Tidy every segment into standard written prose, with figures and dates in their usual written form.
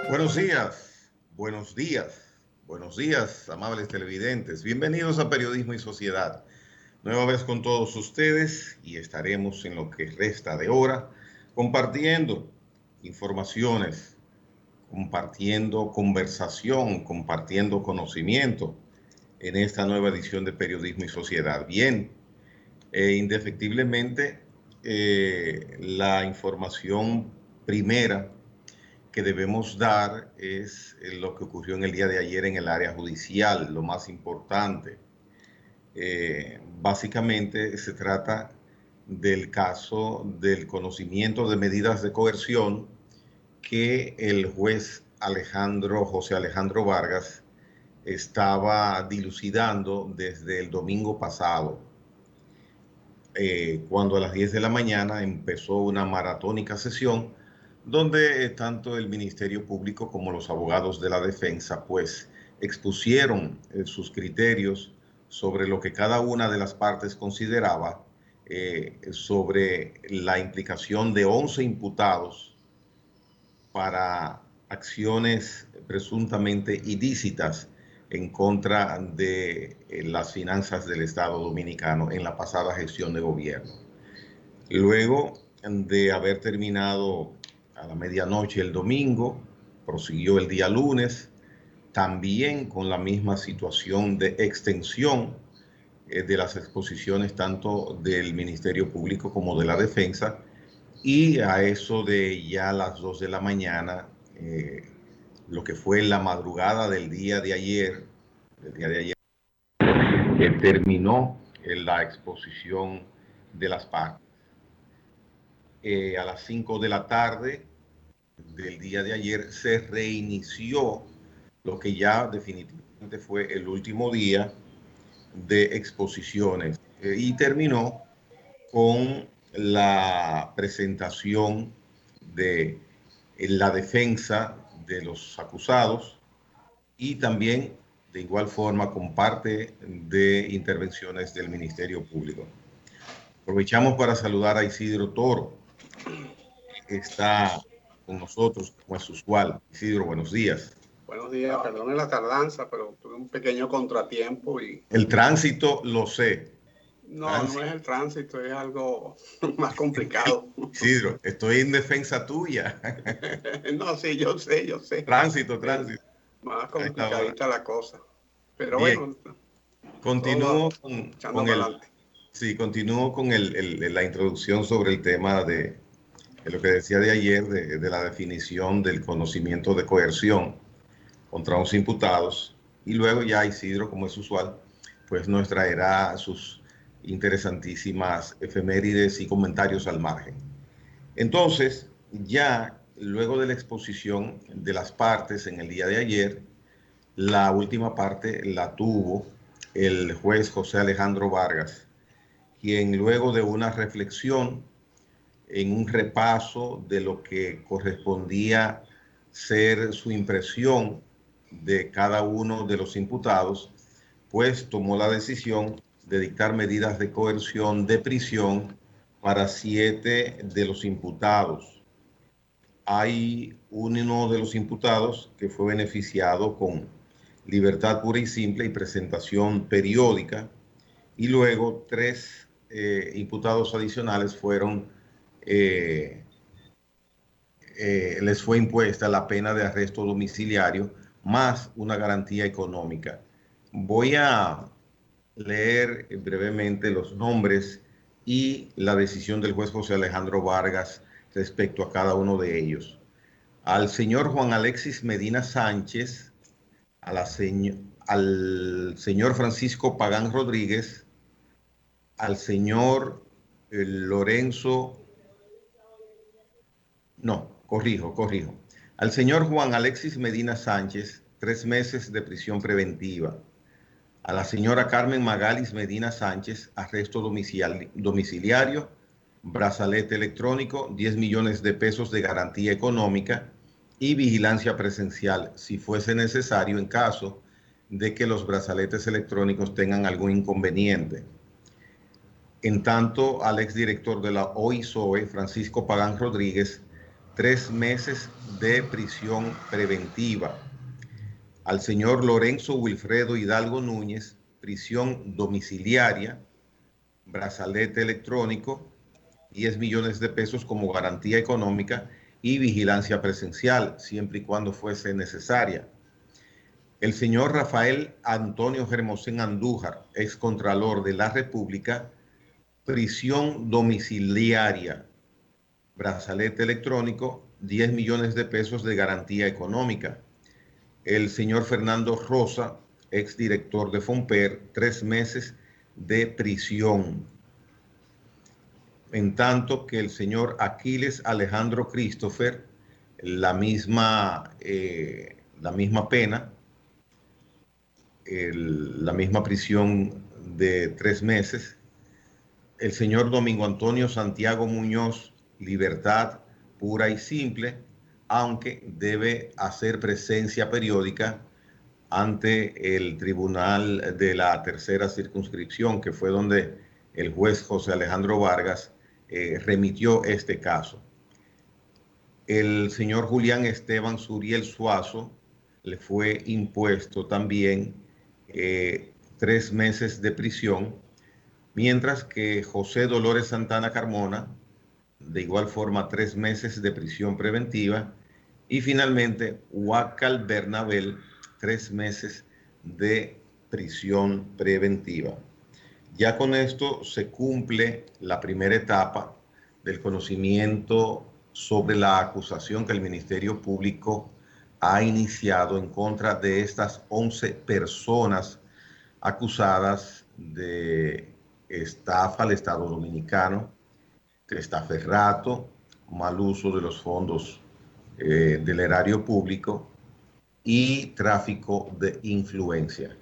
Buenos días, buenos días, buenos días, amables televidentes. Bienvenidos a Periodismo y Sociedad. Nueva vez con todos ustedes y estaremos en lo que resta de hora compartiendo informaciones, compartiendo conversación, compartiendo conocimiento en esta nueva edición de Periodismo y Sociedad. Bien, indefectiblemente la información primera que debemos dar es lo que ocurrió en el día de ayer en el área judicial, lo más importante. Básicamente se trata del caso del conocimiento de medidas de coerción que el juez José Alejandro Vargas estaba dilucidando desde el domingo pasado, cuando a las 10 de la mañana empezó una maratónica sesión donde tanto el Ministerio Público como los abogados de la defensa pues expusieron sus criterios sobre lo que cada una de las partes consideraba sobre la implicación de 11 imputados para acciones presuntamente ilícitas en contra de las finanzas del Estado Dominicano en la pasada gestión de gobierno. Luego de haber terminado a la medianoche el domingo, prosiguió el día lunes, también con la misma situación de extensión de las exposiciones tanto del Ministerio Público como de la Defensa, y a eso de ya las 2 de la mañana, lo que fue la madrugada del día de ayer, terminó la exposición de las partes. A las 5 de la tarde del día de ayer se reinició lo que ya definitivamente fue el último día de exposiciones y terminó con la presentación de la defensa de los acusados y también de igual forma con parte de intervenciones del Ministerio Público. Aprovechamos para saludar a Isidro Toro, que está con nosotros como es usual. Isidro, buenos días. Buenos días, perdone la tardanza, pero tuve un pequeño contratiempo y... El tránsito, lo sé. No, no es el tránsito, es algo más complicado. Isidro, estoy en defensa tuya. No, sí, yo sé. Tránsito. Más complicadita la cosa. Pero bien, bueno. Continúo con la introducción sobre el tema de lo que decía de ayer, de la definición del conocimiento de coerción contra los imputados, y luego ya Isidro, como es usual, pues nos traerá sus interesantísimas efemérides y comentarios al margen. Entonces, ya luego de la exposición de las partes en el día de ayer, la última parte la tuvo el juez José Alejandro Vargas, quien luego de una reflexión en un repaso de lo que correspondía ser su impresión de cada uno de los imputados, pues tomó la decisión de dictar medidas de coerción de prisión para 7 de los imputados. Hay uno de los imputados que fue beneficiado con libertad pura y simple y presentación periódica, y luego 3 imputados adicionales les fue impuesta la pena de arresto domiciliario más una garantía económica. Voy a leer brevemente los nombres y la decisión del juez José Alejandro Vargas respecto a cada uno de ellos. Al señor Juan Alexis Medina Sánchez, al señor Francisco Pagán Rodríguez, al señor Lorenzo, no, corrijo, al señor Juan Alexis Medina Sánchez, 3 meses de prisión preventiva. A la señora Carmen Magalis Medina Sánchez, arresto domiciliario, brazalete electrónico, 10 millones de pesos de garantía económica y vigilancia presencial, si fuese necesario en caso de que los brazaletes electrónicos tengan algún inconveniente. En tanto, al exdirector de la OISOE, Francisco Pagán Rodríguez, 3 meses de prisión preventiva. Al señor Lorenzo Wilfredo Hidalgo Núñez, prisión domiciliaria, brazalete electrónico, 10 millones de pesos como garantía económica y vigilancia presencial, siempre y cuando fuese necesaria. El señor Rafael Antonio Hermosén Andújar, excontralor de la República, prisión domiciliaria, brazalete electrónico, 10 millones de pesos de garantía económica. El señor Fernando Rosa, exdirector de Fomper, 3 meses de prisión. En tanto que el señor Aquiles Alejandro Christopher, la misma pena, la misma prisión de 3 meses. El señor Domingo Antonio Santiago Muñoz, libertad pura y simple, aunque debe hacer presencia periódica ante el tribunal de la tercera circunscripción, que fue donde el juez José Alejandro Vargas remitió este caso. El señor Julián Esteban Suriel Suazo le fue impuesto también 3 meses de prisión, mientras que José Dolores Santana Carmona, de igual forma 3 meses de prisión preventiva, y finalmente Huacal Bernabel, 3 meses de prisión preventiva. Ya con esto se cumple la primera etapa del conocimiento sobre la acusación que el Ministerio Público ha iniciado en contra de estas 11 personas acusadas de estafa al Estado Dominicano, testaferrato, mal uso de los fondos del erario público y tráfico de influencia.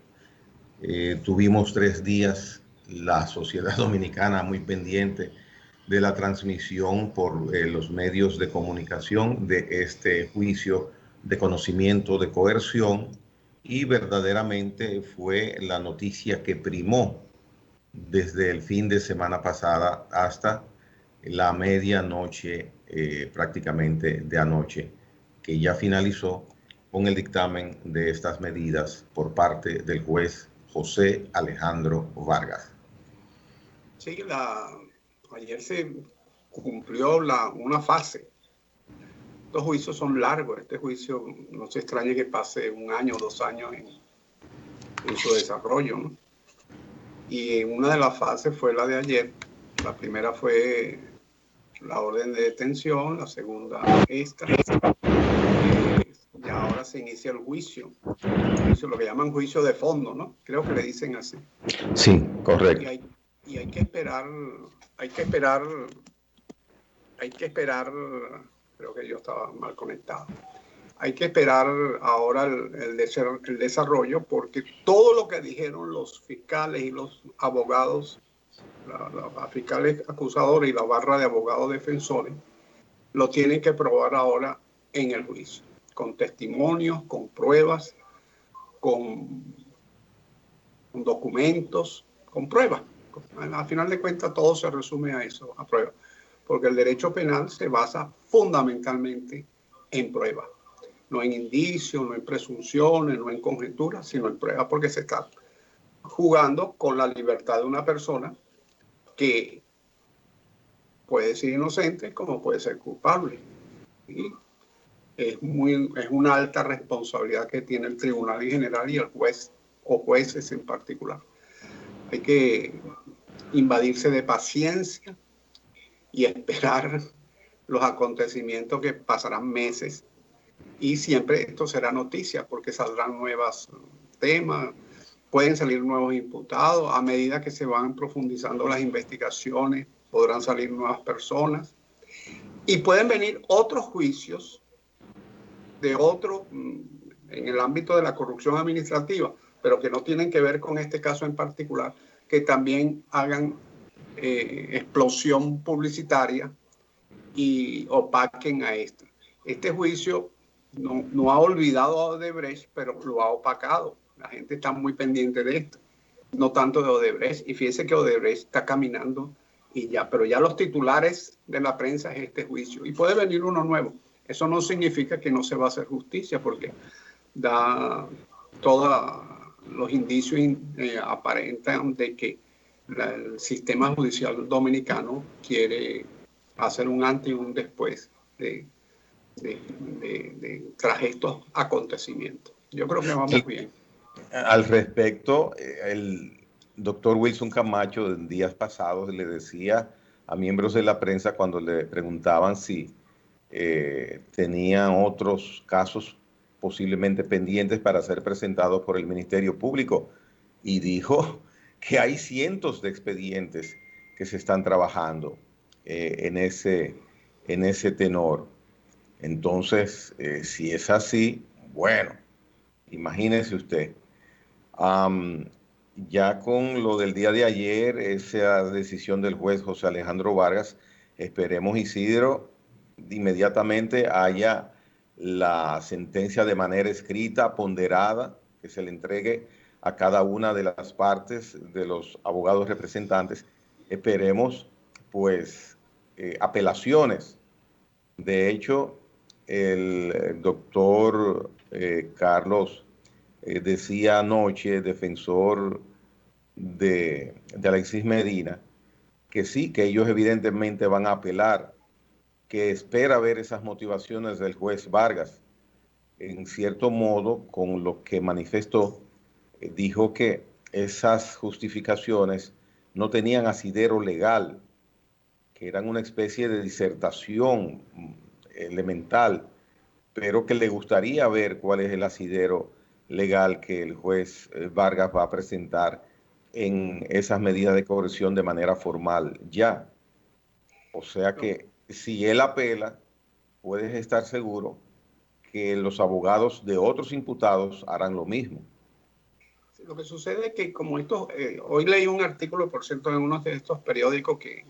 Tuvimos 3 días la sociedad dominicana muy pendiente de la transmisión por los medios de comunicación de este juicio de conocimiento de coerción, y verdaderamente fue la noticia que primó desde el fin de semana pasada hasta la medianoche prácticamente de anoche, que ya finalizó con el dictamen de estas medidas por parte del juez José Alejandro Vargas. Sí, ayer se cumplió una fase. Los juicios son largos. Este juicio no se extrañe que pase 1 año o 2 años en su desarrollo, ¿no? Y una de las fases fue la de ayer. La primera fue la orden de detención, la segunda esta. Y ahora se inicia el juicio, lo que llaman juicio de fondo, ¿no? Creo que le dicen así. Sí, correcto. Y hay que esperar, creo que yo estaba mal conectado. Hay que esperar ahora el desarrollo, porque todo lo que dijeron los fiscales y los abogados, los fiscales acusadores y la barra de abogados defensores, lo tienen que probar ahora en el juicio, con testimonios, con pruebas, con documentos, con pruebas. Al final de cuentas todo se resume a eso, a pruebas, porque el derecho penal se basa fundamentalmente en pruebas, no en indicios, no en presunciones, no en conjeturas, sino en pruebas, porque se está jugando con la libertad de una persona que puede ser inocente como puede ser culpable. Y es una alta responsabilidad que tiene el tribunal en general y el juez o jueces en particular. Hay que invadirse de paciencia y esperar los acontecimientos, que pasarán meses, y siempre esto será noticia porque saldrán nuevos temas, pueden salir nuevos imputados, a medida que se van profundizando las investigaciones podrán salir nuevas personas y pueden venir otros juicios en el ámbito de la corrupción administrativa, pero que no tienen que ver con este caso en particular, que también hagan explosión publicitaria y opaquen a esto. Este juicio no ha olvidado a Odebrecht, pero lo ha opacado. La gente está muy pendiente de esto, no tanto de Odebrecht. Y fíjense que Odebrecht está caminando y ya, pero ya los titulares de la prensa es este juicio. Y puede venir uno nuevo. Eso no significa que no se va a hacer justicia, porque da todos los indicios aparentan de que el sistema judicial dominicano quiere hacer un antes y un después tras estos acontecimientos. Yo creo que vamos bien. Al respecto, el doctor Wilson Camacho en días pasados le decía a miembros de la prensa cuando le preguntaban si tenían otros casos posiblemente pendientes para ser presentados por el Ministerio Público, y dijo que hay cientos de expedientes que se están trabajando en ese tenor. Entonces, si es así, bueno, imagínese usted. Ya con lo del día de ayer, esa decisión del juez José Alejandro Vargas, esperemos, Isidro, inmediatamente haya la sentencia de manera escrita, ponderada, que se le entregue a cada una de las partes de los abogados representantes. Esperemos, pues, apelaciones. De hecho, el doctor Carlos decía anoche, defensor de Alexis Medina, que sí, que ellos evidentemente van a apelar, que espera ver esas motivaciones del juez Vargas. En cierto modo, con lo que manifestó, dijo que esas justificaciones no tenían asidero legal, que eran una especie de disertación elemental, pero que le gustaría ver cuál es el asidero legal que el juez Vargas va a presentar en esas medidas de coerción de manera formal ya. O sea que si él apela, puedes estar seguro que los abogados de otros imputados harán lo mismo. Lo que sucede es que como hoy leí un artículo, por cierto, en uno de estos periódicos que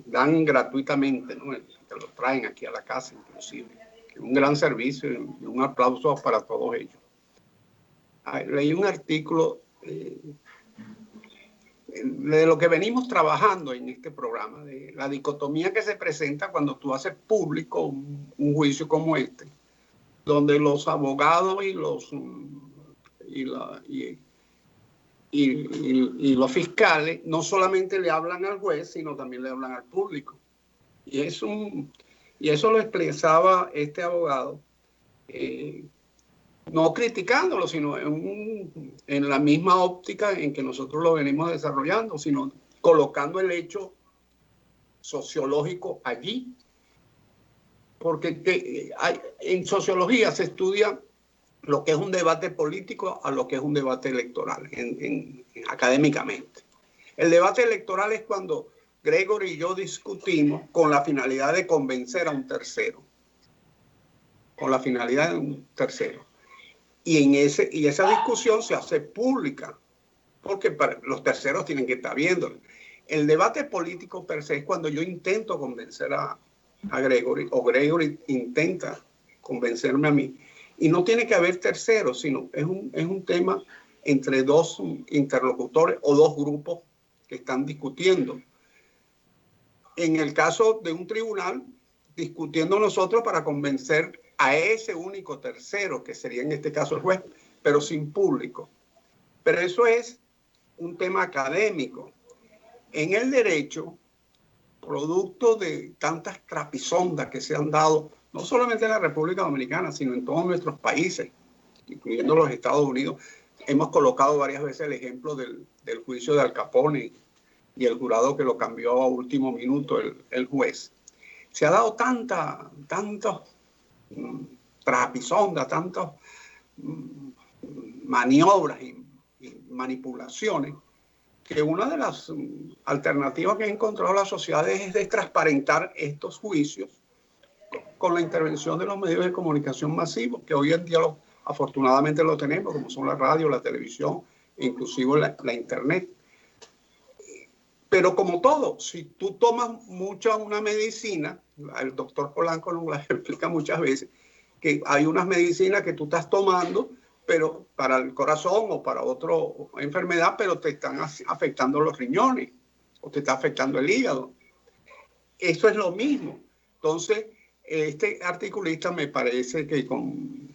dan gratuitamente, ¿no? Que lo traen aquí a la casa inclusive. Un gran servicio y un aplauso para todos ellos. Leí un artículo de lo que venimos trabajando en este programa, de la dicotomía que se presenta cuando tú haces público un juicio como este, donde los abogados y los fiscales no solamente le hablan al juez, sino también le hablan al público. Y eso lo expresaba este abogado, no criticándolo, sino en la misma óptica en que nosotros lo venimos desarrollando, sino colocando el hecho sociológico allí. Porque en sociología se estudia lo que es un debate político a lo que es un debate electoral, académicamente. El debate electoral es cuando Gregory y yo discutimos con la finalidad de convencer a un tercero. Con la finalidad de un tercero. Y esa discusión se hace pública, porque los terceros tienen que estar viendo. El debate político per se es cuando yo intento convencer a Gregory, o Gregory intenta convencerme a mí. Y no tiene que haber terceros, sino es un tema entre dos interlocutores o dos grupos que están discutiendo. En el caso de un tribunal, discutiendo nosotros para convencer a ese único tercero, que sería en este caso el juez, pero sin público. Pero eso es un tema académico. En el derecho, producto de tantas trapisondas que se han dado, no solamente en la República Dominicana, sino en todos nuestros países, incluyendo los Estados Unidos. Hemos colocado varias veces el ejemplo del juicio de Al Capone y el jurado que lo cambió a último minuto, el juez. Se ha dado tantas trapisondas, tantas maniobras y manipulaciones, que una de las alternativas que ha encontrado la sociedad es de transparentar estos juicios con la intervención de los medios de comunicación masivos, que hoy en día afortunadamente lo tenemos, como son la radio, la televisión, inclusive la internet. Pero como todo, si tú tomas una medicina, el doctor Polanco nos la explica muchas veces, que hay unas medicinas que tú estás tomando pero para el corazón o para otra enfermedad, pero te están afectando los riñones o te está afectando el hígado. Eso es lo mismo. Entonces, este articulista me parece que con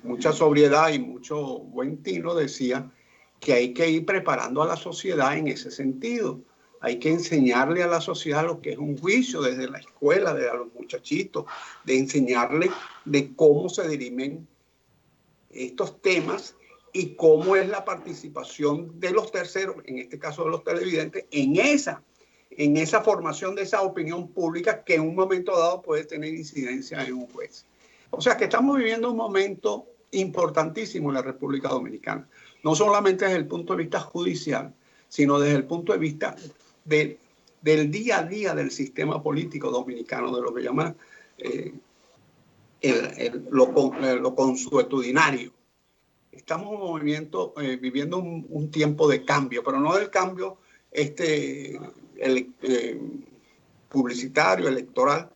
mucha sobriedad y mucho buen tino decía que hay que ir preparando a la sociedad en ese sentido. Hay que enseñarle a la sociedad lo que es un juicio desde la escuela, desde a los muchachitos, de enseñarle de cómo se dirimen estos temas y cómo es la participación de los terceros, en este caso de los televidentes, en esa formación de esa opinión pública que en un momento dado puede tener incidencia en un juez. O sea que estamos viviendo un momento importantísimo en la República Dominicana, no solamente desde el punto de vista judicial, sino desde el punto de vista del día a día del sistema político dominicano, de lo que llaman lo consuetudinario. Estamos en un movimiento, viviendo un tiempo de cambio, pero no del cambio publicitario, electoral,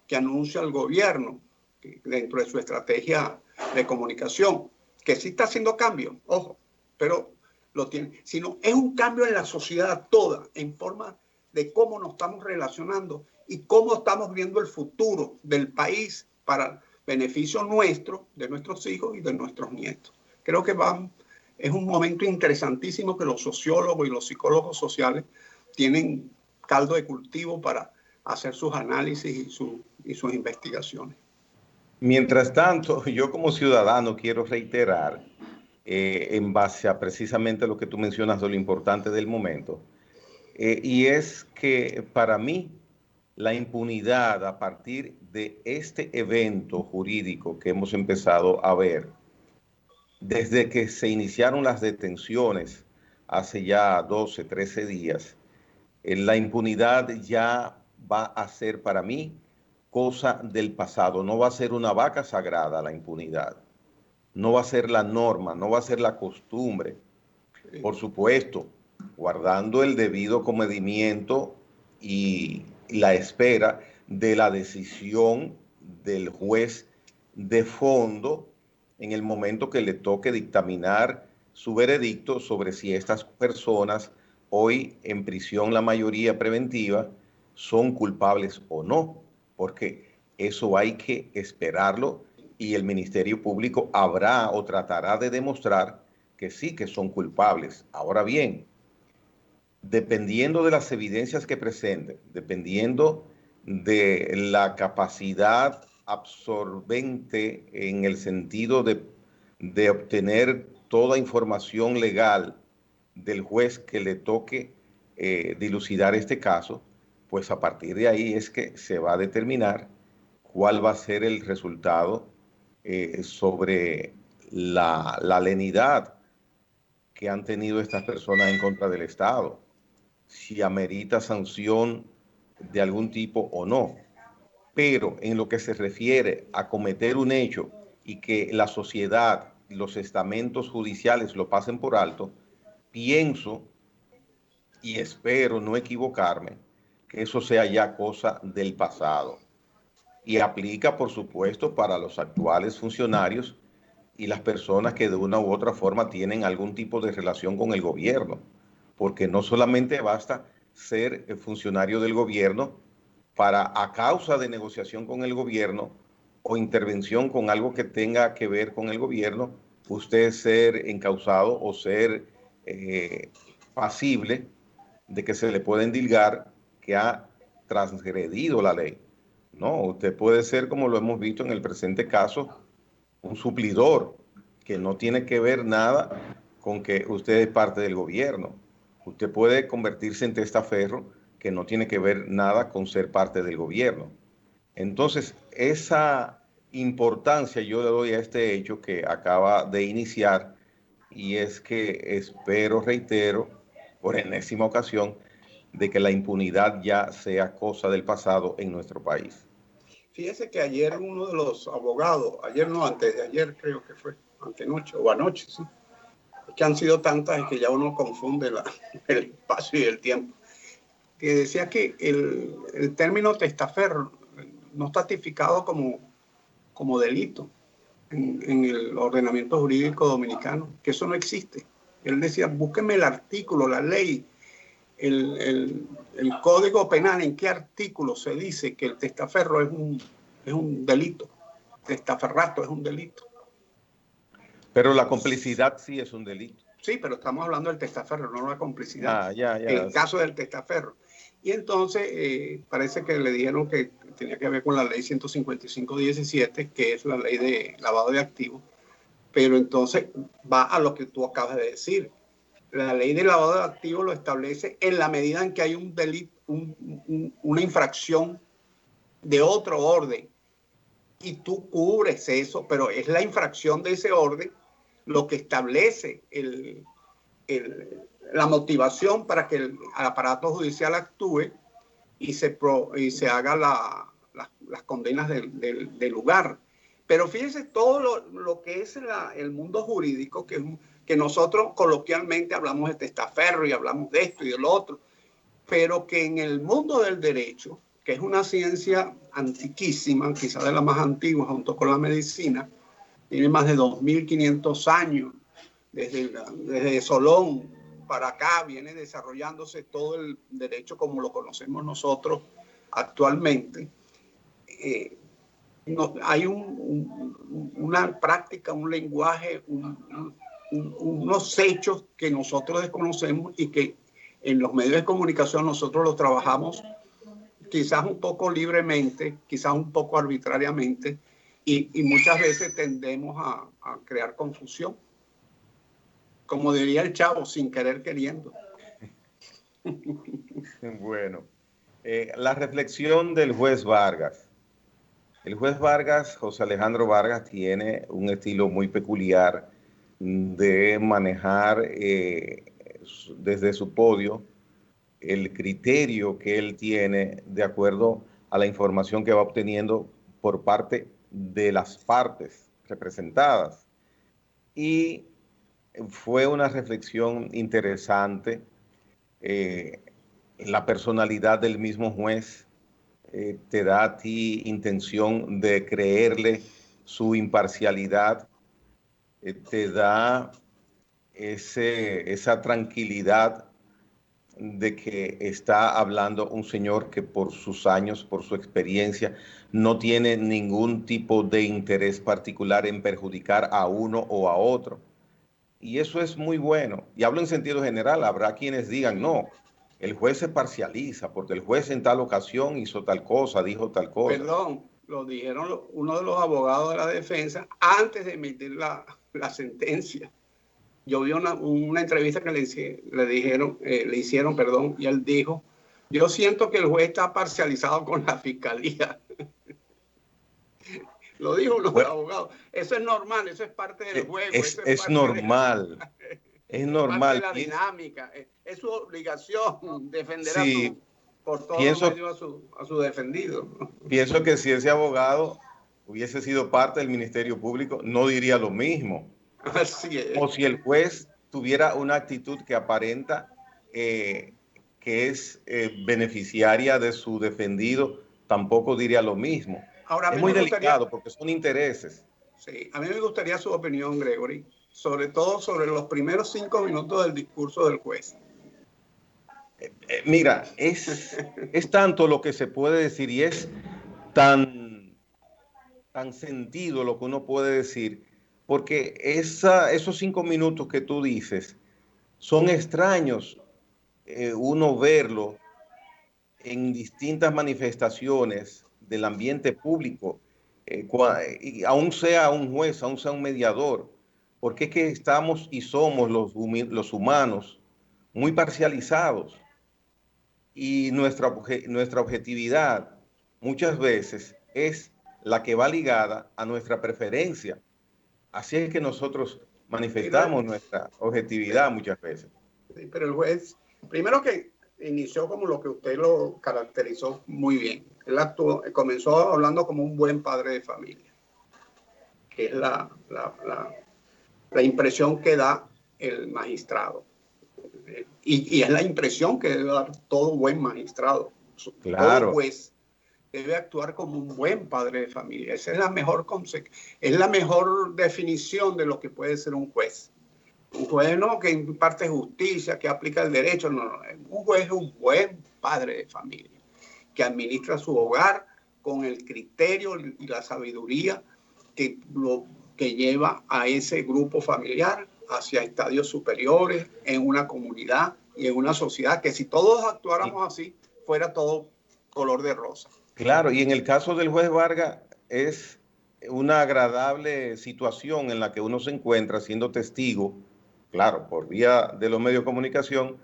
que anuncia el gobierno dentro de su estrategia de comunicación, que sí está haciendo cambio, ojo, pero lo tiene, sino es un cambio en la sociedad toda, en forma de cómo nos estamos relacionando y cómo estamos viendo el futuro del país para beneficio nuestro, de nuestros hijos y de nuestros nietos. Creo que es un momento interesantísimo que los sociólogos y los psicólogos sociales tienen caldo de cultivo para hacer sus análisis y sus investigaciones. Mientras tanto, yo como ciudadano quiero reiterar, en base a precisamente lo que tú mencionas de lo importante del momento, y es que para mí la impunidad a partir de este evento jurídico que hemos empezado a ver, desde que se iniciaron las detenciones hace ya 12, 13 días, la impunidad ya va a ser para mí cosa del pasado. No va a ser una vaca sagrada la impunidad. No va a ser la norma, no va a ser la costumbre. Por supuesto, guardando el debido comedimiento y la espera de la decisión del juez de fondo en el momento que le toque dictaminar su veredicto sobre si estas personas, hoy en prisión la mayoría preventiva, son culpables o no, porque eso hay que esperarlo y el Ministerio Público habrá o tratará de demostrar que sí, que son culpables. Ahora bien, dependiendo de las evidencias que presenten, dependiendo de la capacidad absorbente en el sentido de obtener toda información legal del juez que le toque dilucidar este caso, pues a partir de ahí es que se va a determinar cuál va a ser el resultado sobre la lenidad que han tenido estas personas en contra del Estado, si amerita sanción de algún tipo o no. Pero en lo que se refiere a cometer un hecho y que la sociedad, los estamentos judiciales lo pasen por alto, pienso y espero no equivocarme, que eso sea ya cosa del pasado. Y aplica, por supuesto, para los actuales funcionarios y las personas que de una u otra forma tienen algún tipo de relación con el gobierno, porque no solamente basta ser funcionario del gobierno para, a causa de negociación con el gobierno o intervención con algo que tenga que ver con el gobierno, usted ser encausado o ser pasible de que se le pueda endilgar que ha transgredido la ley. No, usted puede ser, como lo hemos visto en el presente caso, un suplidor que no tiene que ver nada con que usted es parte del gobierno. Usted puede convertirse en testaferro que no tiene que ver nada con ser parte del gobierno. Entonces, esa importancia yo le doy a este hecho que acaba de iniciar, y es que espero, reitero, por enésima ocasión, de que la impunidad ya sea cosa del pasado en nuestro país. Fíjese que ayer uno de los abogados, ayer no, antes de ayer creo que fue, antenoche o anoche, ¿sí? Es que han sido tantas que ya uno confunde el espacio y el tiempo, que decía que el término testaferro no está tipificado como delito. en el ordenamiento jurídico dominicano, que eso no existe. Él decía, búsqueme el artículo, la ley, el Código Penal, en qué artículo se dice que el testaferro es un delito, testaferrato es un delito. Pero la complicidad sí es un delito. Sí, pero estamos hablando del testaferro, no la complicidad. Ya. El caso del testaferro. Y entonces parece que le dijeron que tenía que ver con la ley 155/17, que es la ley de lavado de activos. Pero entonces va a lo que tú acabas de decir. La ley de lavado de activos lo establece en la medida en que hay un delito, una infracción de otro orden. Y tú cubres eso, pero es la infracción de ese orden lo que establece la motivación para que el aparato judicial actúe y se haga las condenas del lugar. Pero fíjense todo lo que es el mundo jurídico, que nosotros coloquialmente hablamos de testaferro y hablamos de esto y de lo otro, pero que en el mundo del derecho, que es una ciencia antiquísima, quizás de la más antigua junto con la medicina, tiene más de 2.500 años, desde Solón para acá viene desarrollándose todo el derecho como lo conocemos nosotros actualmente. Hay una práctica, un lenguaje, unos hechos que nosotros desconocemos y que en los medios de comunicación nosotros los trabajamos quizás un poco libremente, quizás un poco arbitrariamente, y muchas veces tendemos a crear confusión. Como diría el Chavo, sin querer queriendo. Bueno, la reflexión del juez Vargas. El juez Vargas, José Alejandro Vargas, tiene un estilo muy peculiar de manejar desde su podio el criterio que él tiene de acuerdo a la información que va obteniendo por parte de las partes representadas. Y fue una reflexión interesante. La personalidad del mismo juez te da a ti intención de creerle su imparcialidad, te da esa tranquilidad de que está hablando un señor que por sus años, por su experiencia, no tiene ningún tipo de interés particular en perjudicar a uno o a otro. Y eso es muy bueno. Y hablo en sentido general, habrá quienes digan, no, el juez se parcializa porque el juez en tal ocasión hizo tal cosa, dijo tal cosa. Perdón, lo dijeron uno de los abogados de la defensa antes de emitir la sentencia. Yo vi una entrevista que le hicieron, y él dijo, yo siento que el juez está parcializado con la fiscalía. Lo dijo uno de los abogados. Eso es normal, eso es parte del juego. Es normal. Es normal. Parte de la dinámica. Es su obligación defender por todos los medios a su defendido. Pienso que si ese abogado hubiese sido parte del Ministerio Público, no diría lo mismo. Así es. O si el juez tuviera una actitud que aparenta que es beneficiaria de su defendido, tampoco diría lo mismo. Ahora, es muy delicado porque son intereses. Sí, a mí me gustaría su opinión, Gregory, sobre todo sobre los primeros 5 minutos del discurso del juez. Mira, es tanto lo que se puede decir y es tan sentido lo que uno puede decir, porque esos 5 minutos que tú dices son extraños uno verlo en distintas manifestaciones del ambiente público, y aún sea un juez, aún sea un mediador, porque es que estamos y somos los humanos muy parcializados y nuestra objetividad muchas veces es la que va ligada a nuestra preferencia. Así es que nosotros manifestamos nuestra objetividad muchas veces. Sí, pero el juez, primero que inició como lo que usted lo caracterizó muy bien. Él comenzó hablando como un buen padre de familia, que es la impresión que da el magistrado. Y es la impresión que debe dar todo buen magistrado. Claro. Todo juez debe actuar como un buen padre de familia. Esa es la mejor definición de lo que puede ser un juez. Un juez no que imparte justicia, que aplica el derecho, no. Un juez es un buen padre de familia, que administra su hogar con el criterio y la sabiduría que lleva a ese grupo familiar hacia estadios superiores en una comunidad y en una sociedad que si todos actuáramos así, fuera todo color de rosa. Claro, y en el caso del juez Vargas es una agradable situación en la que uno se encuentra siendo testigo, claro, por vía de los medios de comunicación,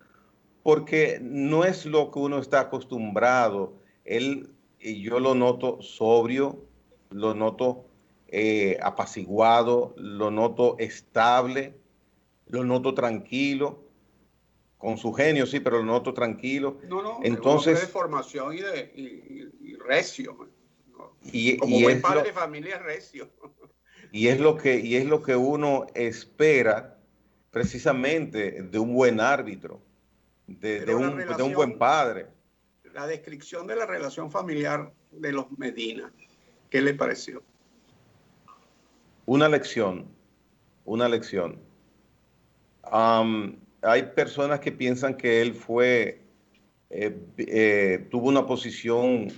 porque no es lo que uno está acostumbrado. Él, yo lo noto sobrio, lo noto apaciguado, lo noto estable, lo noto tranquilo, con su genio, sí, pero lo noto tranquilo. No, Entonces, un hombre de formación y recio. ¿No? Como y buen padre de familia es recio. Y es lo que uno espera precisamente de un buen árbitro, de un buen padre. La descripción de la relación familiar de los Medina, ¿qué le pareció? Una lección, una lección. Hay personas que piensan que él tuvo una posición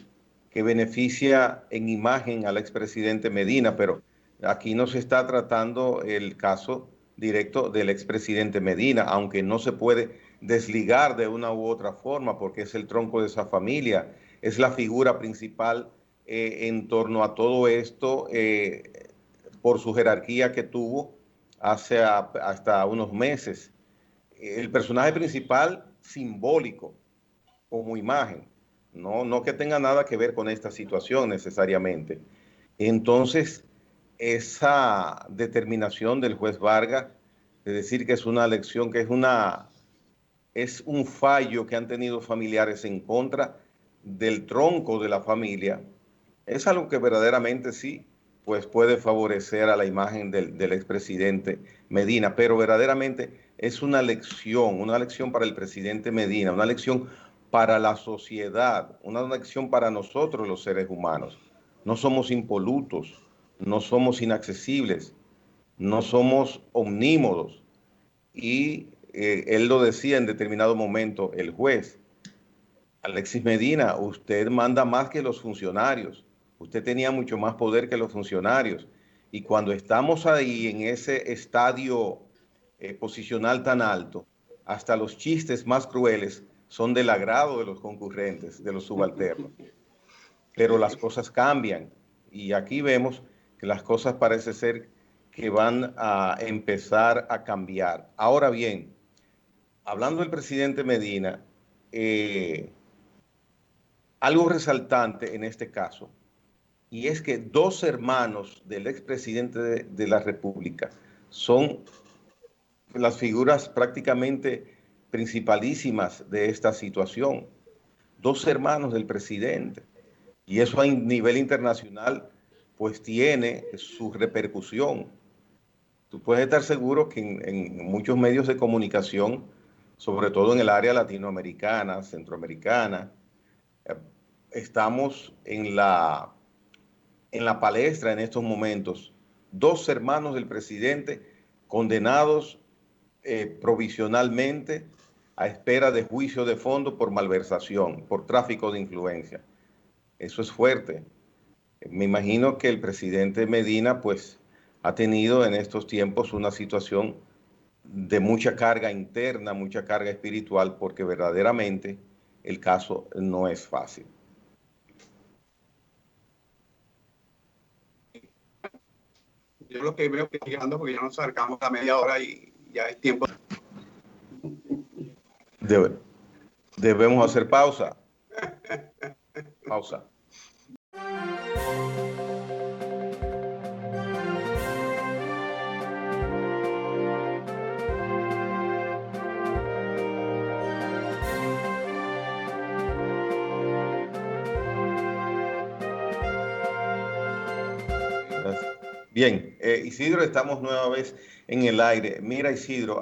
que beneficia en imagen al expresidente Medina, pero aquí no se está tratando el caso directo del expresidente Medina, aunque no se puede desligar de una u otra forma porque es el tronco de esa familia, es la figura principal en torno a todo esto por su jerarquía que tuvo hasta unos meses. El personaje principal simbólico como imagen, no que tenga nada que ver con esta situación necesariamente. Entonces, esa determinación del juez Vargas de decir que es una elección, que es un fallo que han tenido familiares en contra del tronco de la familia, es algo que verdaderamente sí, pues puede favorecer a la imagen del expresidente Medina, pero verdaderamente es una lección para el presidente Medina, una lección para la sociedad, una lección para nosotros los seres humanos. No somos impolutos, no somos inaccesibles, no somos omnímodos. Y él lo decía en determinado momento, el juez, Alexis Medina, usted manda más que los funcionarios, usted tenía mucho más poder que los funcionarios. Y cuando estamos ahí en ese estadio posicional tan alto, hasta los chistes más crueles son del agrado de los concurrentes, de los subalternos. Pero las cosas cambian y aquí vemos que las cosas parece ser que van a empezar a cambiar. Ahora bien, hablando del presidente Medina, algo resaltante en este caso, y es que dos hermanos del expresidente de la República son las figuras prácticamente principalísimas de esta situación. Dos hermanos del presidente. Y eso a nivel internacional pues tiene su repercusión. Tú puedes estar seguro que en muchos medios de comunicación, sobre todo en el área latinoamericana, centroamericana, estamos en la palestra en estos momentos. Dos hermanos del presidente condenados provisionalmente a espera de juicio de fondo por malversación, por tráfico de influencia. Eso es fuerte. Me imagino que el presidente Medina pues ha tenido en estos tiempos una situación de mucha carga interna, mucha carga espiritual, porque verdaderamente el caso no es fácil. Yo lo que veo que llegando, porque ya nos acercamos a media hora y ya es tiempo. Debemos hacer pausa. Pausa. Bien, Isidro, estamos nueva vez en el aire. Mira, Isidro,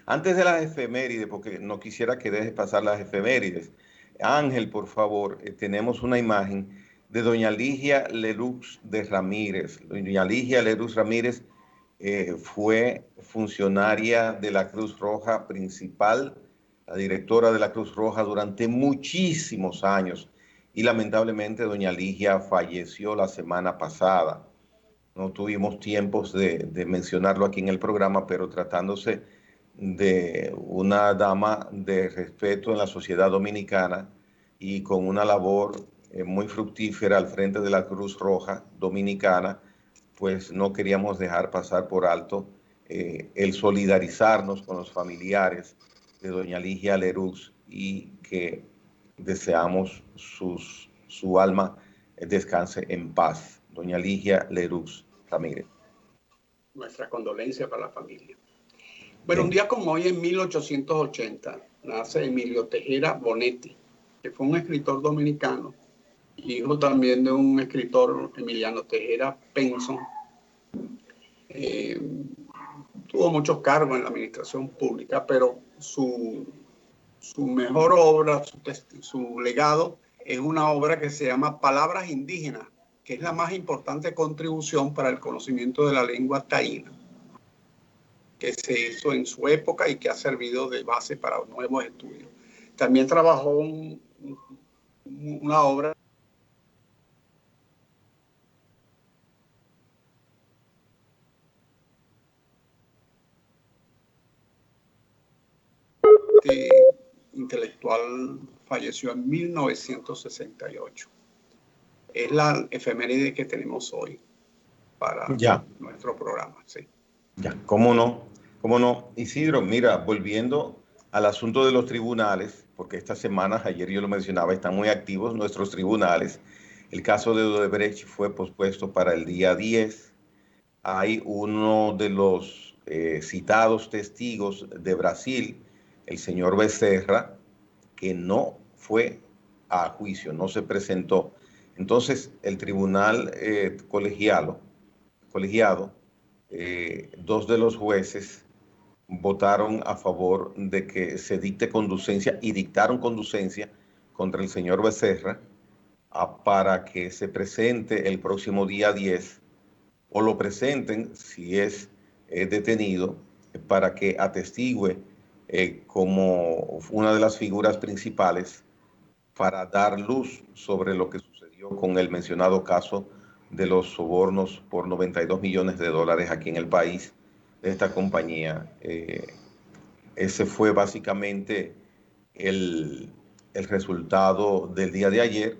antes de las efemérides, porque no quisiera que dejes pasar las efemérides, Ángel, por favor, tenemos una imagen de doña Ligia Lerux de Ramírez. Doña Ligia Lerux Ramírez fue funcionaria de la Cruz Roja principal, la directora de la Cruz Roja durante muchísimos años, y lamentablemente doña Ligia falleció la semana pasada. No tuvimos tiempos de mencionarlo aquí en el programa, pero tratándose de una dama de respeto en la sociedad dominicana y con una labor muy fructífera al frente de la Cruz Roja Dominicana, pues no queríamos dejar pasar por alto el solidarizarnos con los familiares de doña Ligia Lerux y que deseamos su alma descanse en paz. Doña Ligia Lerux Ramírez. Nuestra condolencia para la familia. Bueno, un día como hoy, en 1880, nace Emilio Tejera Bonetti, que fue un escritor dominicano, hijo también de un escritor, Emiliano Tejera Penson. Tuvo muchos cargos en la administración pública, pero su mejor obra, su legado, es una obra que se llama Palabras Indígenas, que es la más importante contribución para el conocimiento de la lengua taína, que se hizo en su época y que ha servido de base para nuevos estudios. También trabajó una obra intelectual, falleció en 1968. Es la efeméride que tenemos hoy para nuestro programa. Sí. Ya, cómo no, cómo no. Isidro, mira, volviendo al asunto de los tribunales, porque estas semanas, ayer yo lo mencionaba, están muy activos nuestros tribunales. El caso de Odebrecht fue pospuesto para el día 10. Hay uno de los citados testigos de Brasil, el señor Becerra, que no fue a juicio, no se presentó. Entonces, el tribunal colegiado, dos de los jueces votaron a favor de que se dicte conducencia y dictaron conducencia contra el señor Becerra para que se presente el próximo día 10 o lo presenten si es detenido para que atestigue como una de las figuras principales para dar luz sobre lo que sucedió con el mencionado caso de los sobornos por 92 millones de dólares aquí en el país de esta compañía. Ese fue básicamente el resultado del día de ayer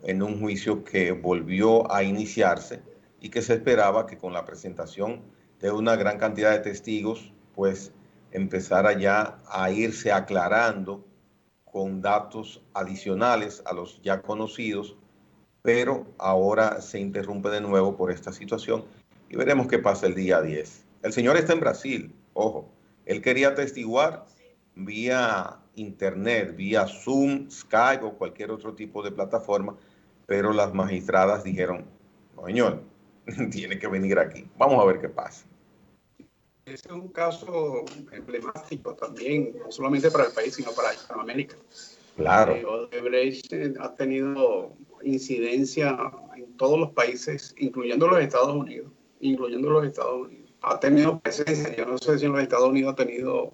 en un juicio que volvió a iniciarse y que se esperaba que con la presentación de una gran cantidad de testigos, pues empezara ya a irse aclarando con datos adicionales a los ya conocidos, pero ahora se interrumpe de nuevo por esta situación y veremos qué pasa el día 10. El señor está en Brasil, ojo, él quería atestiguar vía internet, vía Zoom, Skype o cualquier otro tipo de plataforma, pero las magistradas dijeron, no señor, tiene que venir aquí, vamos a ver qué pasa. Ese es un caso emblemático también, no solamente para el país, sino para Hispanoamérica. Claro. Odebrecht ha tenido incidencia en todos los países, incluyendo los Estados Unidos. Ha tenido presencia, yo no sé si en los Estados Unidos ha tenido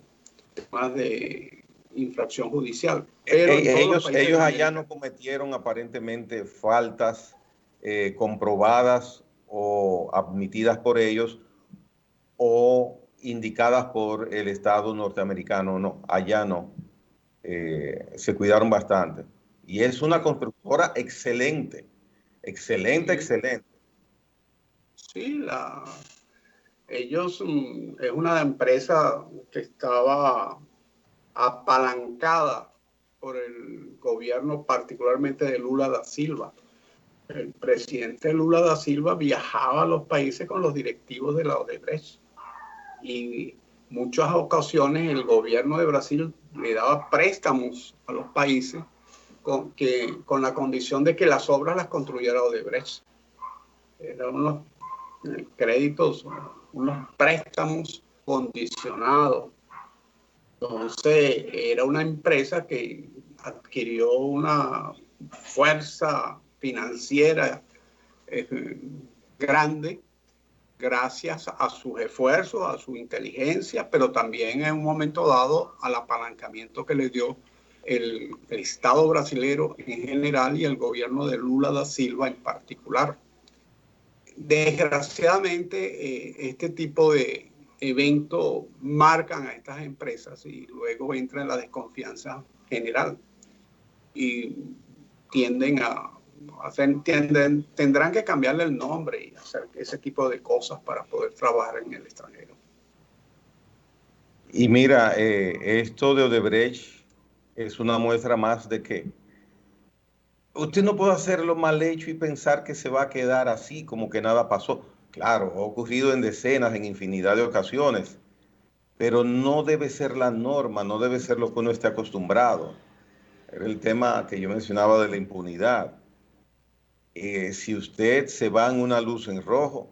temas de infracción judicial. Pero ellos allá no cometieron aparentemente faltas comprobadas o admitidas por ellos o indicadas por el Estado norteamericano, no, allá no. Se cuidaron bastante. Y es una constructora excelente, excelente. Sí, ellos es una empresa que estaba apalancada por el gobierno, particularmente de Lula da Silva. El presidente Lula da Silva viajaba a los países con los directivos de la Odebrecht y muchas ocasiones el gobierno de Brasil le daba préstamos a los países con la condición de que las obras las construyera Odebrecht. Eran unos créditos, unos préstamos condicionados. Entonces era una empresa que adquirió una fuerza financiera grande gracias a sus esfuerzos, a su inteligencia, pero también en un momento dado al apalancamiento que le dio el Estado brasileño en general y el gobierno de Lula da Silva en particular. Desgraciadamente, este tipo de eventos marcan a estas empresas y luego entra en la desconfianza general y tienden a tendrán que cambiarle el nombre y hacer ese tipo de cosas para poder trabajar en el extranjero. Y mira, esto de Odebrecht es una muestra más de que usted no puede hacerlo mal hecho y pensar que se va a quedar así, como que nada pasó. Claro, ha ocurrido en decenas, en infinidad de ocasiones, pero no debe ser la norma, no debe ser lo que uno esté acostumbrado. Era el tema que yo mencionaba de la impunidad. Si usted se va en una luz en rojo,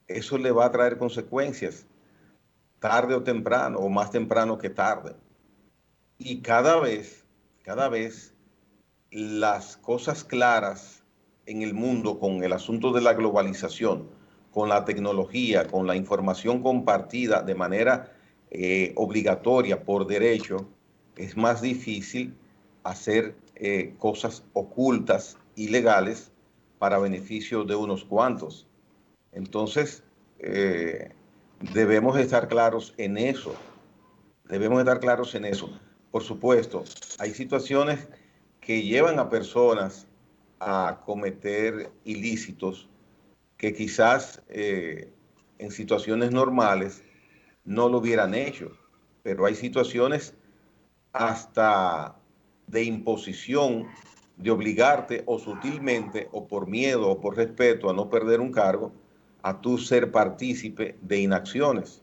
eso le va a traer consecuencias, tarde o temprano, o más temprano que tarde. Y cada vez, las cosas claras en el mundo con el asunto de la globalización, con la tecnología, con la información compartida de manera obligatoria por derecho, es más difícil hacer cosas ocultas, ilegales, para beneficio de unos cuantos. Entonces, debemos estar claros en eso. Debemos estar claros en eso. Por supuesto, hay situaciones que llevan a personas a cometer ilícitos que quizás en situaciones normales no lo hubieran hecho, pero hay situaciones hasta de imposición, de obligarte o sutilmente o por miedo o por respeto a no perder un cargo, a tú ser partícipe de inacciones.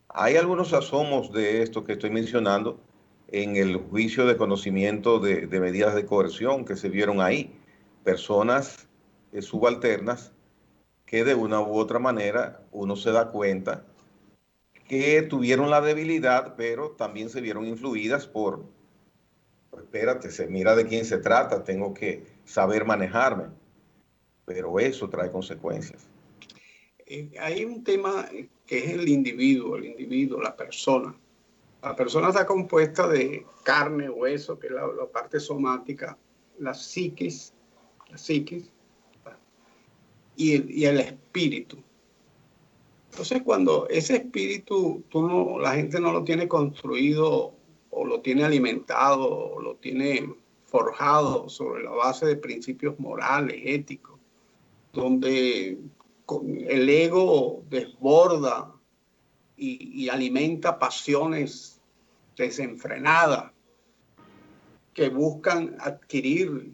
Hay algunos asomos de esto que estoy mencionando en el juicio de conocimiento de medidas de coerción que se vieron ahí. Personas subalternas que de una u otra manera uno se da cuenta que tuvieron la debilidad, pero también se vieron influidas por, espérate, se mira de quién se trata, tengo que saber manejarme, pero eso trae consecuencias. Hay un tema que es el individuo, la persona. La persona está compuesta de carne, hueso, que es la parte somática, la psiquis y el espíritu. Entonces, cuando ese espíritu la gente no lo tiene construido o lo tiene alimentado o lo tiene forjado sobre la base de principios morales, éticos, donde el ego desborda y alimenta pasiones desenfrenadas que buscan adquirir,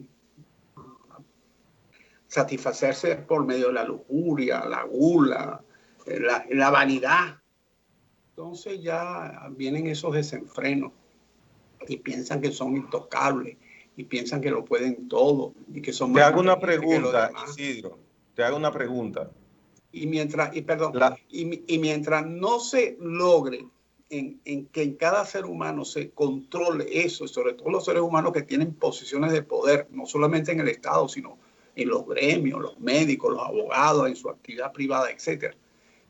satisfacerse por medio de la lujuria, la gula, la vanidad. Entonces ya vienen esos desenfrenos y piensan que son intocables y piensan que lo pueden todo y que son Te más hago una inteligentes que los pregunta, demás. Isidro, te hago una pregunta. Y mientras no se logre en que en cada ser humano se controle eso, sobre todo los seres humanos que tienen posiciones de poder, no solamente en el Estado, sino en los gremios, los médicos, los abogados, en su actividad privada, etcétera,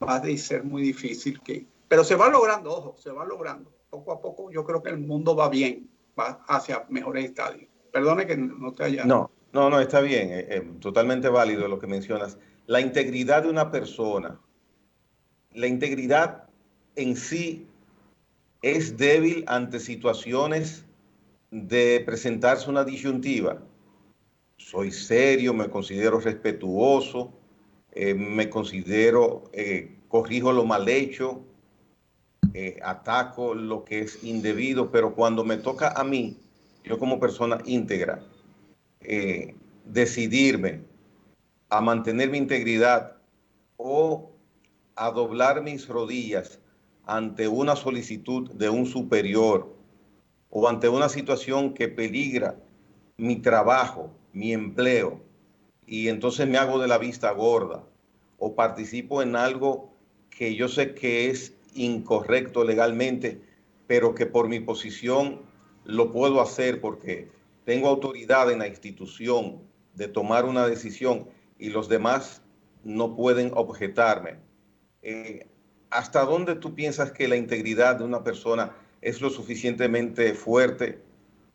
va a ser muy difícil que... Pero se va logrando, ojo, se va logrando. Poco a poco yo creo que el mundo va bien, va hacia mejores estadios. Perdone que no te haya... No, está bien, totalmente válido lo que mencionas. La integridad de una persona, la integridad en sí es débil ante situaciones de presentarse una disyuntiva. Soy serio, me considero respetuoso, me considero, corrijo lo mal hecho, ataco lo que es indebido, pero cuando me toca a mí, yo como persona íntegra, decidirme a mantener mi integridad o a doblar mis rodillas ante una solicitud de un superior o ante una situación que peligra mi trabajo, mi empleo, y entonces me hago de la vista gorda o participo en algo que yo sé que es incorrecto legalmente, pero que por mi posición lo puedo hacer porque tengo autoridad en la institución de tomar una decisión y los demás no pueden objetarme. ¿Hasta dónde tú piensas que la integridad de una persona es lo suficientemente fuerte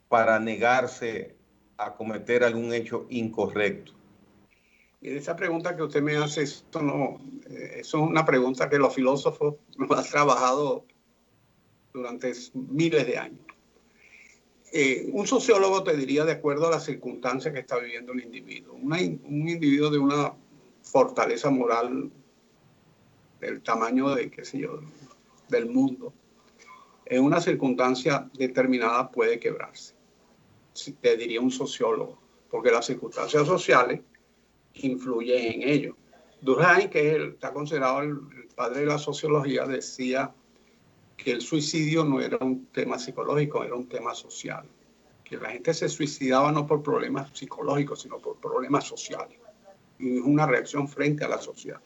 para negarse a cometer algún hecho incorrecto? Y esa pregunta que usted me hace, eso es una pregunta que los filósofos nos han trabajado durante miles de años. Un sociólogo te diría, de acuerdo a las circunstancias que está viviendo el individuo, un individuo de una fortaleza moral del tamaño de, qué sé yo, del mundo, en una circunstancia determinada puede quebrarse. Te diría un sociólogo, porque las circunstancias sociales influyen en ello. Durkheim, que está considerado el padre de la sociología, decía que el suicidio no era un tema psicológico, era un tema social. Que la gente se suicidaba no por problemas psicológicos, sino por problemas sociales. Y es una reacción frente a la sociedad.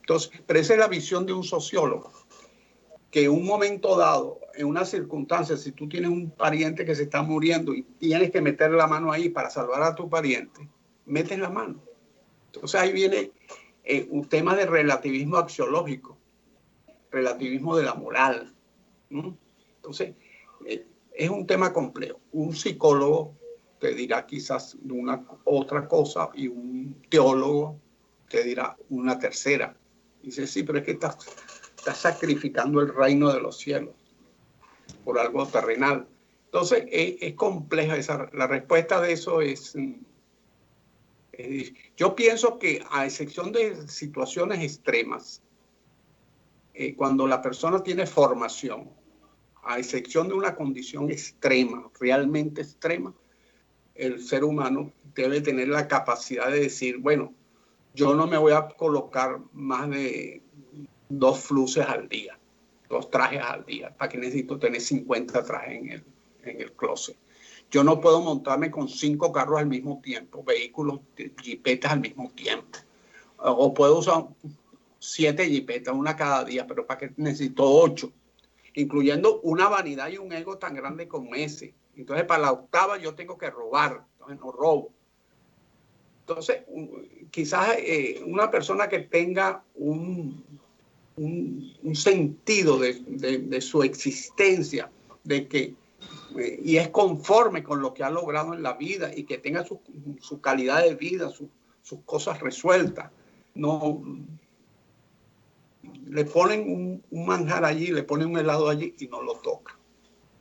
Entonces, pero esa es la visión de un sociólogo, que en un momento dado, en una circunstancia, si tú tienes un pariente que se está muriendo y tienes que meter la mano ahí para salvar a tu pariente, metes la mano. Entonces ahí viene un tema de relativismo axiológico, relativismo de la moral. Entonces, es un tema complejo. Un psicólogo te dirá quizás una otra cosa y un teólogo te dirá una tercera. Dice, sí, pero es que estás sacrificando el reino de los cielos por algo terrenal. Entonces, es compleja la respuesta de eso es... Yo pienso que, a excepción de situaciones extremas, cuando la persona tiene formación, a excepción de una condición extrema, realmente extrema, el ser humano debe tener la capacidad de decir, bueno, yo no me voy a colocar más de 2 fluces al día, 2 trajes al día. ¿Para qué necesito tener 50 trajes en el closet? Yo no puedo montarme con 5 carros al mismo tiempo, vehículos, jipetas al mismo tiempo. O puedo usar 7 jipetas, una cada día, pero ¿para qué necesito 8? Incluyendo una vanidad y un ego tan grande como ese. Entonces, para la 8ª yo tengo que robar, entonces no robo. Entonces, quizás una persona que tenga un sentido de su existencia, de que y es conforme con lo que ha logrado en la vida y que tenga su calidad de vida, sus cosas resueltas. No le ponen un manjar allí, le ponen un helado allí y no lo toca.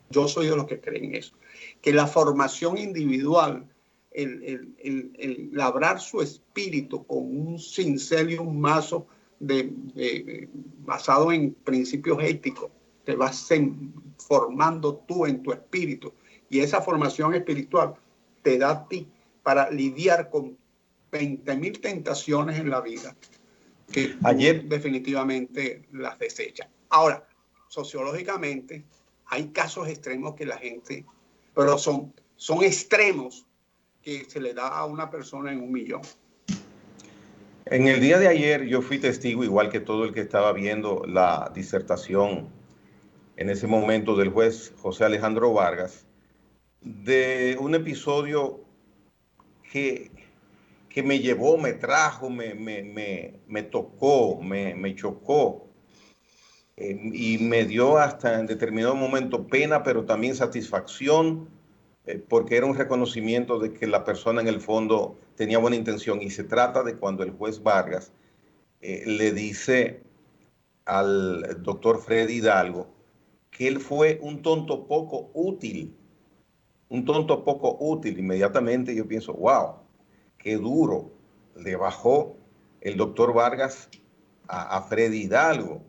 Yo soy de los que creen eso. Que la formación individual, el labrar su espíritu con un cincel y un mazo basado en principios éticos, te vas formando tú en tu espíritu. Y esa formación espiritual te da a ti para lidiar con 20.000 tentaciones en la vida que ayer definitivamente las desechas. Ahora, sociológicamente, hay casos extremos que la gente, pero son extremos que se le da a una persona en 1 millón. En el día de ayer yo fui testigo, igual que todo el que estaba viendo la disertación en ese momento del juez José Alejandro Vargas, de un episodio que me llevó, me trajo, me tocó, me chocó y me dio hasta en determinado momento pena, pero también satisfacción, porque era un reconocimiento de que la persona en el fondo tenía buena intención. Y se trata de cuando el juez Vargas le dice al doctor Freddy Hidalgo que él fue un tonto poco útil. Un tonto poco útil. Inmediatamente yo pienso, wow, qué duro le bajó el doctor Vargas a Freddy Hidalgo.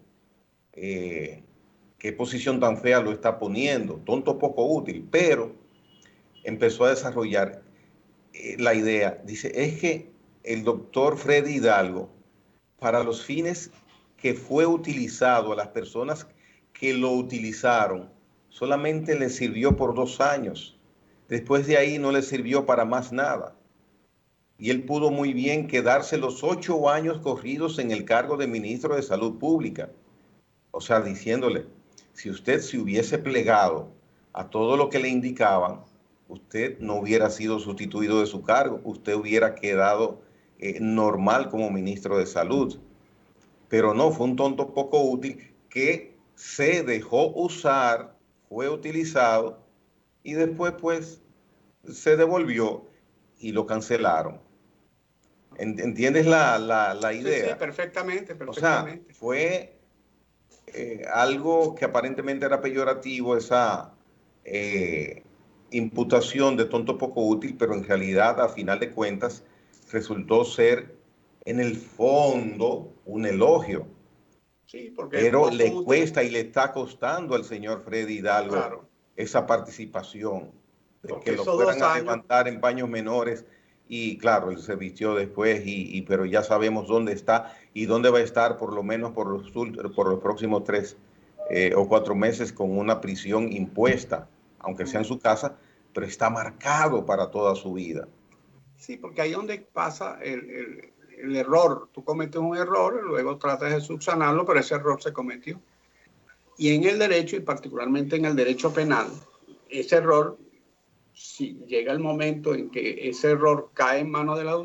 Qué posición tan fea lo está poniendo. Tonto poco útil. Pero empezó a desarrollar la idea. Dice, es que el doctor Freddy Hidalgo, para los fines que fue utilizado, a las personas que lo utilizaron, solamente le sirvió por 2 años. Después de ahí no le sirvió para más nada. Y él pudo muy bien quedarse los 8 años corridos en el cargo de ministro de Salud Pública. O sea, diciéndole, si usted se hubiese plegado a todo lo que le indicaban, usted no hubiera sido sustituido de su cargo, usted hubiera quedado normal como ministro de Salud. Pero no, fue un tonto poco útil que se dejó usar, fue utilizado y después pues se devolvió y lo cancelaron. ¿Entiendes la Sí, sí, idea? perfectamente, O sea, perfectamente. fue algo que aparentemente era peyorativo, esa imputación de tonto poco útil, pero en realidad, a final de cuentas, resultó ser en el fondo un elogio. Sí, porque Pero le como usted, cuesta y le está costando al señor Freddy Hidalgo claro, esa participación, de que porque lo esos fueran 2 años, levantar en paños menores. Y claro, él se vistió después, pero ya sabemos dónde está y dónde va a estar por lo menos por los próximos 3 o 4 meses con una prisión impuesta, aunque sea en su casa, pero está marcado para toda su vida. sí, porque ahí es donde pasa el error. Tú cometes un error, luego tratas de subsanarlo, pero ese error se cometió. Y en el derecho, y particularmente en el derecho penal, ese error, si llega el momento en que ese error cae en manos de la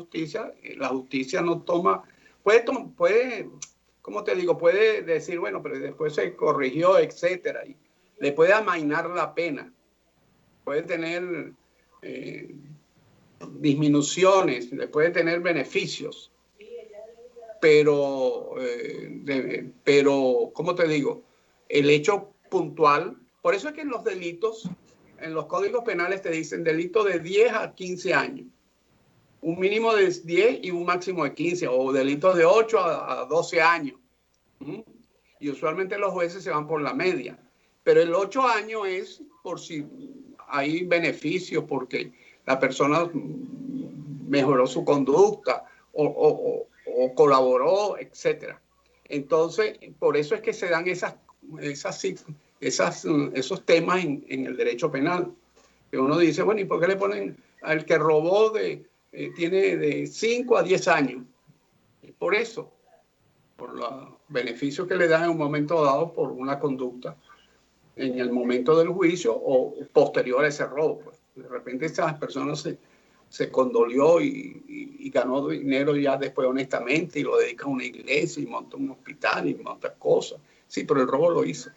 justicia no toma, puede, ¿cómo te digo? Puede decir, bueno, pero después se corrigió, etcétera, y le puede amainar la pena, puede tener disminuciones, le puede tener beneficios, pero, ¿cómo te digo? El hecho puntual, por eso es que en los delitos, en los códigos penales te dicen delito de 10 a 15 años, un mínimo de 10 y un máximo de 15, o delitos de 8 a 12 años. Y usualmente los jueces se van por la media, pero el 8 años es por si hay beneficios, porque la persona mejoró su conducta o colaboró, etcétera. Entonces, por eso es que se dan esos temas en el derecho penal. Que uno dice, bueno, ¿y por qué le ponen al que robó tiene de 5 a 10 años? Por eso, por los beneficios que le dan en un momento dado por una conducta en el momento del juicio o posterior a ese robo. Pues. De repente esas personas se condolió y ganó dinero ya después honestamente y lo dedica a una iglesia y monta un hospital y monta cosas. Sí, pero el robo lo hizo.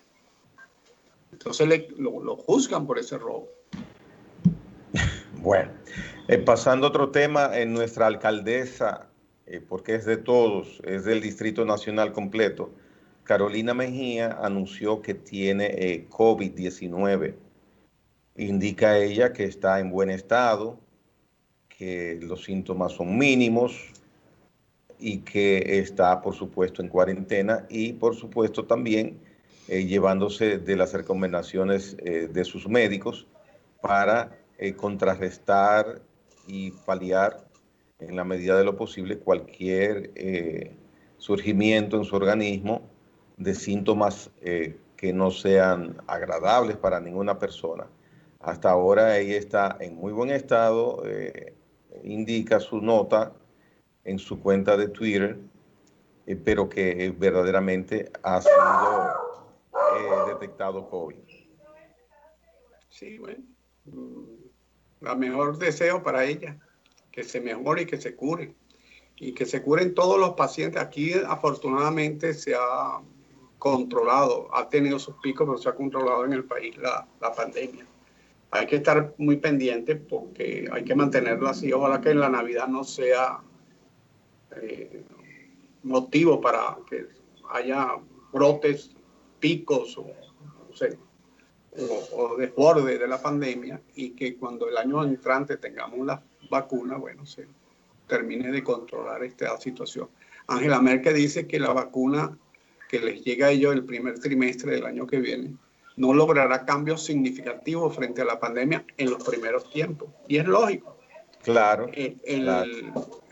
Entonces lo juzgan por ese robo. Bueno, pasando a otro tema, en nuestra alcaldesa, porque es de todos, es del Distrito Nacional completo, Carolina Mejía anunció que tiene COVID-19. Indica ella que está en buen estado, que los síntomas son mínimos y que está, por supuesto, en cuarentena y, por supuesto, también llevándose de las recomendaciones de sus médicos para contrarrestar y paliar en la medida de lo posible cualquier surgimiento en su organismo de síntomas que no sean agradables para ninguna persona. Hasta ahora ella está en muy buen estado, indica su nota en su cuenta de Twitter, pero que verdaderamente ha sido detectado COVID. Sí, bueno, la mejor deseo para ella, que se mejore y que se cure. Y que se curen todos los pacientes. Aquí afortunadamente se ha controlado, ha tenido sus picos, pero se ha controlado en el país la pandemia. Hay que estar muy pendiente porque hay que mantenerlo así. Ojalá que en la Navidad no sea motivo para que haya brotes, picos no sé, o desborde de la pandemia y que cuando el año entrante tengamos la vacuna, bueno, se termine de controlar esta situación. Angela Merkel dice que la vacuna que les llega a ellos el primer trimestre del año que viene no logrará cambios significativos frente a la pandemia en los primeros tiempos. Y es lógico. Claro, claro.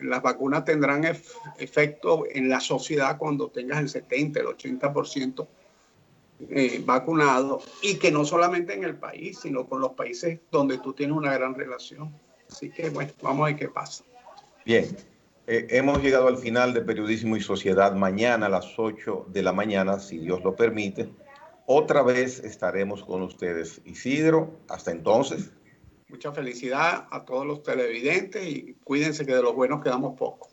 Las vacunas tendrán efecto en la sociedad cuando tengas el 70, el 80% vacunado, y que no solamente en el país, sino con los países donde tú tienes una gran relación. Así que, bueno, vamos a ver qué pasa. Bien, hemos llegado al final de Periodismo y Sociedad. Mañana a las 8 de la mañana, si Dios lo permite, otra vez estaremos con ustedes. Isidro, hasta entonces. Mucha felicidad a todos los televidentes y cuídense que de los buenos quedamos pocos.